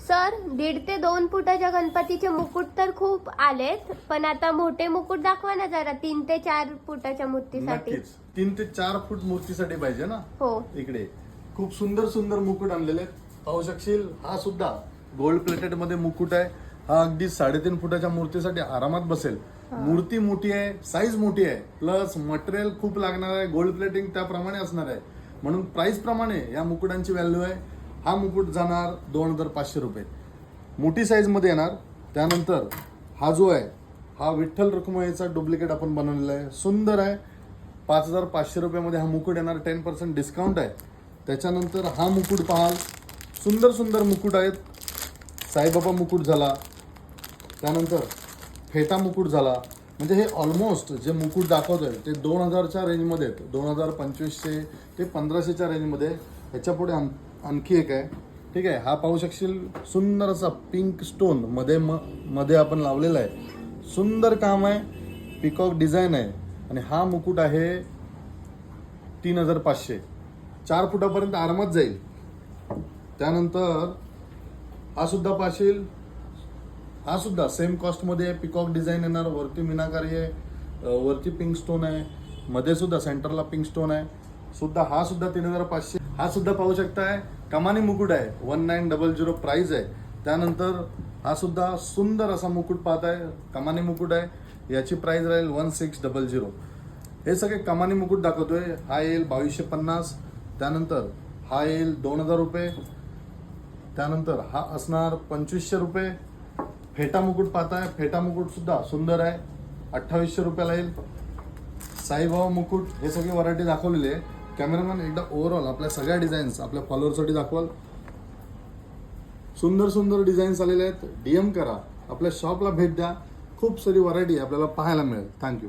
Sir 1.5 ते 2 फुटाच्या गणपतीचे मुकुट तर खूप आलेत, पण आता मोठे मुकुट दाखवा ना जरा 3 ते 4 फुटाच्या मूर्तीसाठी. नक्कीच 3 ते 4 फूट मूर्तीसाठी पाहिजे ना. हो. इकडे खूप सुंदर सुंदर मुकुट आणलेले आहेत, पाहू शकशील. हा सुद्धा गोल्ड प्लेटेड मध्ये मुकुट आहे. हा अगदी 3.5 फुटाच्या मूर्तीसाठी आरामात बसेल. मूर्ती मोठी आहे, साईज मोठी आहे, प्लस मटेरियल खूप लागणार आहे, गोल्ड प्लेटिंग त्याप्रमाणे असणार आहे, म्हणून प्राइस प्रमाणे या मुकुटांची व्हॅल्यू आहे. हा मुकुट जाणार 2500 रुपये, मोठी साईज मध्ये येणार. त्यानंतर हा जो आहे हा विठ्ठल रखुमाईचा डुप्लिकेट आपण बनवलेला आहे, सुंदर आहे. 5500 रुपयामध्ये हा मुकुट येणार, 10% डिस्काउंट आहे. त्याच्यानंतर हा मुकुट पाहाल, सुंदर सुंदर मुकुट आहेत. साईबाबा मुकुट झाला, त्यानंतर फेटा मुकुट झाला. म्हणजे हे ऑलमोस्ट जे मुकुट दाखवतोय ते 2000च्या रेंजमध्ये आहेत, 2500 ते 1500च्या रेंजमध्ये. ह्याच्या पुढे आणखी एक आहे, ठीक आहे. हा पाहू शकशील, सुंदर असा पिंक स्टोन मध्ये आपण लावलेला आहे, सुंदर काम आहे, पिकॉक डिझाईन आहे. आणि हा मुकुट आहे 3500, 4 फुटापर्यंत आरामात जाईल. त्यानंतर हा सुद्धा पाशील, हा सुद्धा सेम कॉस्ट मध्ये पिकॉक डिझाईन येणार, वरती मीनाकारी आहे, वरती पिंक स्टोन आहे, मध्ये सुद्धा सेंटरला पिंक स्टोन आहे सुद्धा. हा सुद्धा 3500. हा सुद्धा पाहू शकताय, कमानी मुकुट आहे, 1900 प्राइस आहे. त्यानंतर हा सुद्धा सुंदर असा मुकुट पाहताय, कमानी मुकुट आहे, याची प्राइस राहील 1600. हे सगळे कमानी मुकुट दाखवतोय. हा येईल 2250. त्यानंतर हा येईल 2000 रुपये. त्यानंतर हा असणार 2500 रुपये. फेटा मुकुट पाहताय, फेटा मुकुट सुद्धा सुंदर आहे, 2800 रुपयाला येईल. साईबाबा मुकुट, हे सगळे व्हरायटी दाखवलेली आहे. कॅमेरामॅन एकदा ओव्हरऑल आपल्या सगळ्या डिझाईन्स आपल्या फॉलोअरसाठी दाखवाल. सुंदर सुंदर डिझाईन्स आलेले आहेत. DM करा, आपल्या शॉपला भेट द्या, खूप सारी व्हरायटी आपल्याला पाहायला मिळेल. थँक्यू.